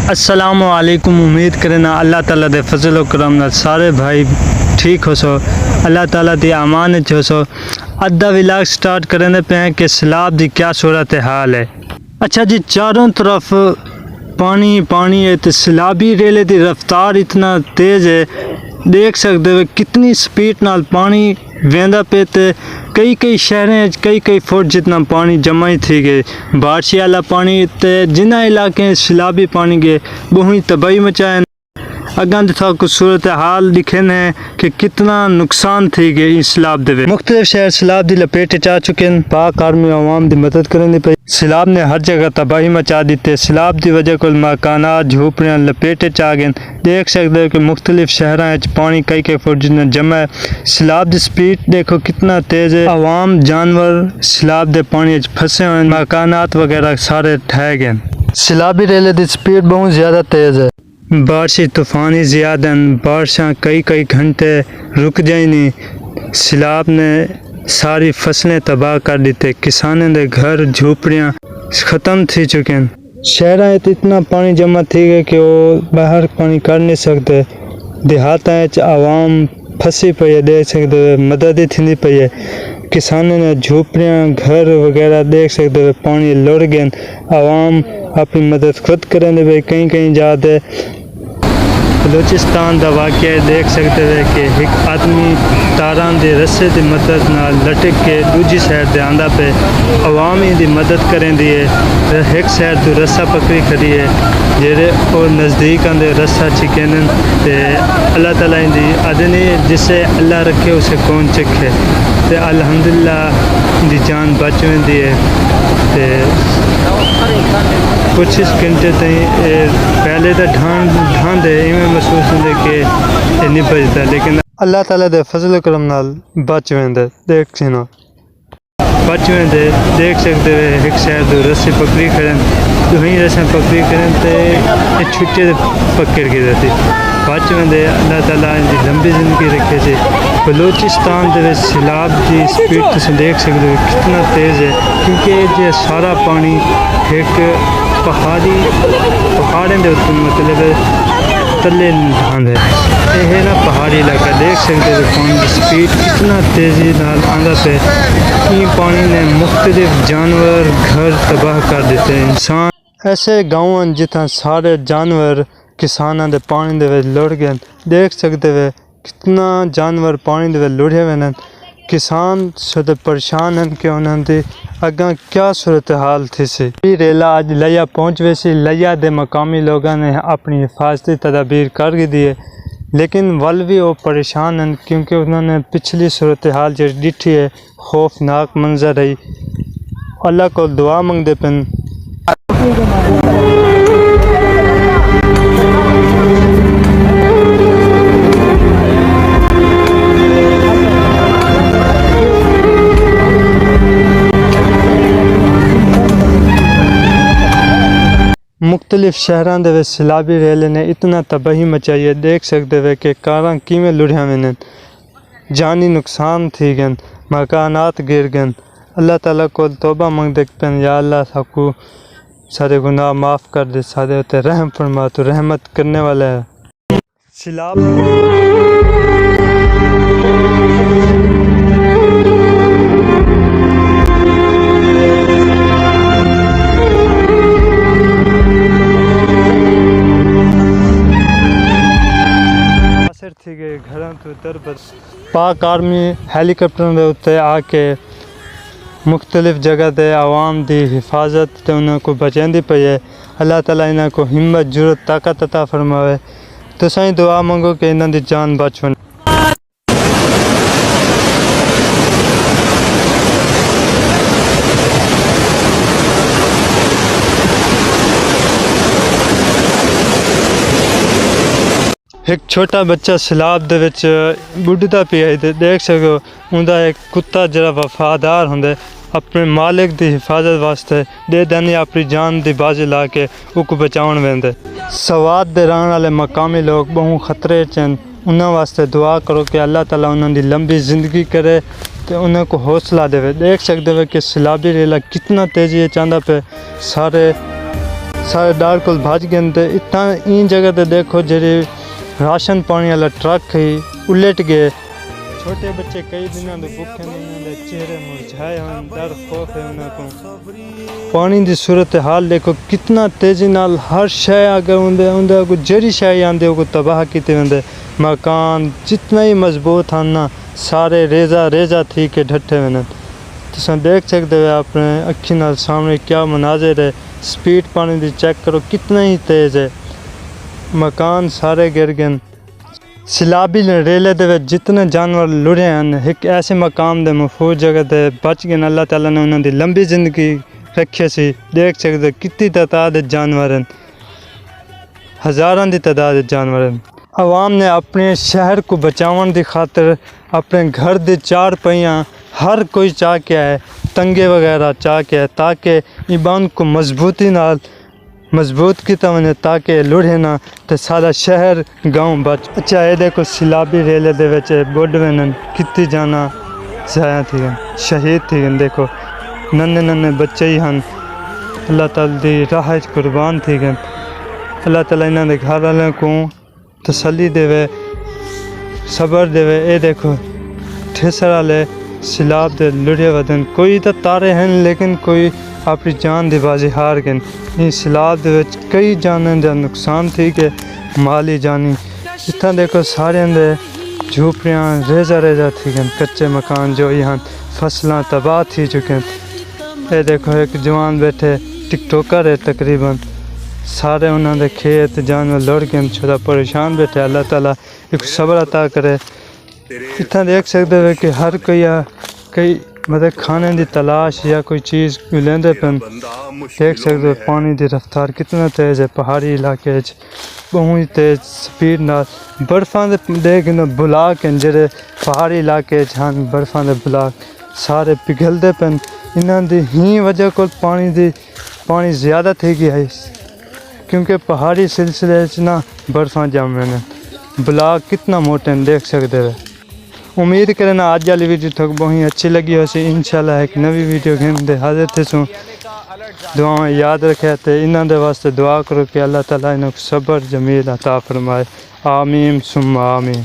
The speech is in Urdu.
السلام علیکم. امید کرنا اللہ تعالیٰ دے فضل و کرم نال سارے بھائی ٹھیک ہو سو. اللہ تعالیٰ دی امانت ہو سو. ادھا ولاگ سٹارٹ کرنے پہ ہیں کہ سیلاب دی کیا صورت حال ہے. اچھا جی، چاروں طرف پانی پانی ہے تو سیلابی ریلے دی رفتار اتنا تیز ہے. دیکھ سکتے ہو کتنی سپیڈ نال پانی ویندا پہ تے کئی شہریں کئی فٹ جتنا پانی جمع ہی تھی گئے. بارشی والا پانی تے جنہ علاقے سیلابی پانی گئے بہت تباہی مچائے. اگاں دکھا کچھ صورت حال دکھنے ہیں کہ کتنا نقصان تھی گئے اس سیلاب دے. مختلف شہر سیلاب دی لپیٹ چا چکے ہیں. پاک آرمی عوام دی مدد کرنے پئی. سیلاب نے ہر جگہ تباہی مچا دیتے. سیلاب دی وجہ کو مکانات جھوپڑیاں لپیٹ چا گئے. دیکھ سکتے ہو کہ مختلف شہراں وچ پانی کئی فٹ جتنا جمع ہے. سیلاب دی سپیڈ دیکھو کتنا تیز ہے. عوام جانور سیلاب دے پانی وچ پھنسے ہوئے. مکانات وغیرہ سارے ڈھہ گئے. سیلابی ریلے دی سپیڈ بہت زیادہ تیز ہے. بارشی طوفانی زیادہ ہیں. بارشاں کئی گھنٹے رک جائیں نہیں. سیلاب نے ساری فصلیں تباہ کر دیتے. کسانوں دے گھر جھوپڑیاں ختم تھی چکے ہیں. شہراں اتنا پانی جمع تھی گئے کہ وہ باہر پانی کر نہیں سکتے. دیہاتاں وچ عوام پھنسی پئی ہے. دیکھ سکتے ہو مدد ہی تھیندی پئی ہے. کسانوں نے جھوپڑیاں گھر وغیرہ دیکھ سکتے ہو پانی لڑ گئے. عوام اپنی مدد خود کرنے پہ کہیں جاتے. بلوچستان دا واقعہ دیکھ سکتے ہیں کہ ایک آدمی تاران دے رسے دی مدد نال لٹک کے دوجی سائڈ دے آندا پہ عوامی دی مدد کریں دیئے. ایک سائڈ تو رسہ پکڑی کھڑی ہے جیرے وہ نزدیک آندے رسہ چکینن تے اللہ تعالیٰ دی ادنی جسے اللہ رکھے اسے کون چکھے. تے الحمدللہ دی جان بچویں دیئے. تے کچھ گھنٹے تئیں پہلے تو ڈھان دے ایویں محسوس ہوندے کہ نہیں بچتا، لیکن اللہ تعالیٰ دے فضل و کرم نال بچ ویندے. دیکھ سینو بچ ویندے. دیکھ سکتے ہوئے ایک سائڈ تو رسی پکڑی کھڑن تو وہیں رسیں پکڑی کھڑن تے چھٹے پکڑ کے رہتی بچ ویندے. اللہ تعالیٰ ان دی لمبی زندگی رکھے سے. بلوچستان دے سیلاب دی سپیڈ تسی دیکھ سکتے ہو کتنا تیز ہے، کیونکہ یہ سارا پانی ایک پہاڑیں دے اتنے مطلب تلے ڈھاند ہے. یہ نا پہاڑی علاقہ. دیکھ سکتے ہو پانی کی سپیڈ کتنا تیزی نال آندا پہ. یہ پانی نے مختلف جانور گھر تباہ کر دیتے. انسان ایسے گاؤں جتنا سارے جانور کسانوں دے پانی دے لڑ گئے. دیکھ سکتے ہوئے کتنا جانور پانی دے لڑے ہوئے ہیں. کسان سد پریشان ہیں کہ انہوں نے اگاں کیا صورتحال تھی سی. ریلا آج لیا پہنچ وے سی. لیا دے مقامی لوگوں نے اپنی حفاظتی تدابیر کر دی ہے، لیکن ول بھی وہ پریشان ہیں کیونکہ انہوں نے پچھلی صورتحال جو ڈٹھی ہے خوفناک منظر رہی. اللہ کو دعا منگتے پن. مختلف شہراں دے سیلابی ریلے نے اتنا تباہی مچائی ہے. دیکھ سکتے ہوئے کہ کاراں کیویں لڑیاں ہوئے. جانی نقصان تھی گئے. مکانات گر گئے. اللہ تعالیٰ کو توبہ منگ دے پن یا اللہ ساکو سارے گناہ معاف کر دے. سارے ہوتے رحم فرما، تو رحمت کرنے والا ہے. سیلاب تھی گئے گھراں تو در بد. پاک آرمی ہیلی کاپٹر دے اتنے آ کے مختلف جگہ دے عوام دی حفاظت تے انہاں کو بچاندی پئی ہے. اللہ تعالیٰ انہاں کو ہمت جرت طاقت عطا فرماوے. تو سائیں دعا منگو کہ انہاں دی جان بچ ون. ایک چھوٹا بچہ سیلاب دے وچ بڈھدا پیا ہے. دیکھ سکو اوندا ایک کتا جڑا وفادار ہوندا اپنے مالک دی حفاظت واسطے دے دانی اپنی جان دی بازی لا کے او کو بچاون ویندے. سوات دے رہن والے مقامی لوگ بہت خطرے چن. انہاں واسطے دعا کرو کہ اللہ تعالیٰ انہاں دی لمبی زندگی کرے تے انہاں کو حوصلہ دے. دیکھ سکتے ہو کہ سیلابی ریلا کتنا تیزی چاہتا پہ سارے سارے ڈار کو بھج گئے تے اتنا این جگہ تے دیکھو جڑے راشن پانی والا ٹرک ہی الٹ گئے. چھوٹے بچے کئی دنوں دے بھوکے نہیں دے چہرے مرجھائے ہیں, ڈر خوف ہے انہاں کو. پانی دی صورتحال دیکھو کتنا تیزی نال ہر شے اگر اندے کو جڑی شے آندے کو تباہ کیتے ہوندے. مکان جتنا ہی مضبوط ہیں نا سارے ریزہ تھی کے ڈھٹے ہوئے. تساں دیکھ سکتے ہو اپنے اکھی نال سامنے کیا مناظر ہے. سپیڈ پانی دی چیک کرو کتنا ہی تیز ہے. مکان سارے گر گئے. سیلابی ریلے دے وچ جتنے جانور لڑے ہیں ایک ایسے مقام دے محفوظ جگہ تے بچ گئے. اللہ تعالیٰ نے انہاں دی لمبی زندگی رکھے سی. دیکھ سکتے کتنی تعداد جانور ہیں, ہزاراں دی تعداد جانور ہیں. عوام نے اپنے شہر کو بچاون دی خاطر اپنے گھر دے 4 پہیاں ہر کوئی چاہ کے ہے, تنگے وغیرہ چاہ کے ہے تاکہ ایمان کو مضبوط کیتا ونے تاکہ لڑے نہ تے سارا شہر گاؤں بچ. اچھا یہ دیکھو سیلابی ریلے دے وچ بڈ وینن کتنی جانا ضائع تھی گئے, شہید تھی گئے. دیکھو ننے بچے ہی ہیں اللہ تعالیٰ دی راہ وچ قربان تھی گئے. اللہ تعالیٰ انہاں دے گھر والوں کو تسلی دے, صبر دے. اے دیکھو ٹھیسر والے سیلاب دے لڑے ودن کوئی تو تارے ہیں لیکن کوئی اپنی جان دی بازی ہار گئے. یہ سیلاب دے وچ کئی جانیں دا نقصان تھی کہ مالی جانی. اتنا دیکھو سارے دے جھوپڑیاں ریزہ تھی گئے, کچے مکان جو یہاں فصلاں تباہ تھی چکے. اے دیکھو ایک جوان بیٹھے ٹک ٹوکر ہے تقریباً, سارے انہاں دے کھیت جانور لڑ گئے, چھوٹا پریشان بیٹھے. اللہ تعالیٰ ایک صبر عطا کرے. اتنا دیکھ سکتے ہو کہ ہر کئی مطلب کھانے دی تلاش یا کوئی چیز لیندے پن. دیکھ سکتے ہو پانی دی رفتار کتنا تیز ہے. پہاڑی علاقے بہت تیز سپیڈ نال برفاں دے دیکھ بلاک ہیں جڑے پہاڑی علاقے ہن, برفاں دے بلاک سارے پگھلدے پن. انہاں دی ہی وجہ کو پانی زیادہ تھی گیا ہے کیونکہ پہاڑی سلسلے نا برفاں جم رہے ہیں. بلاک کتنا موٹے ہیں دیکھ سکتے ہو. امید کرنا آج والی ویڈیو تک بہت اچھی لگی ہو سی. انشاءاللہ ایک نوی ویڈیو گھن دے حاضر تھے سوں. دعاؤں یاد رکھے تے انہاں دے واسطے دعا کرو کہ اللہ تعالیٰ انہاں کو صبر جمیل عطا فرمائے. آمین ثم آمین.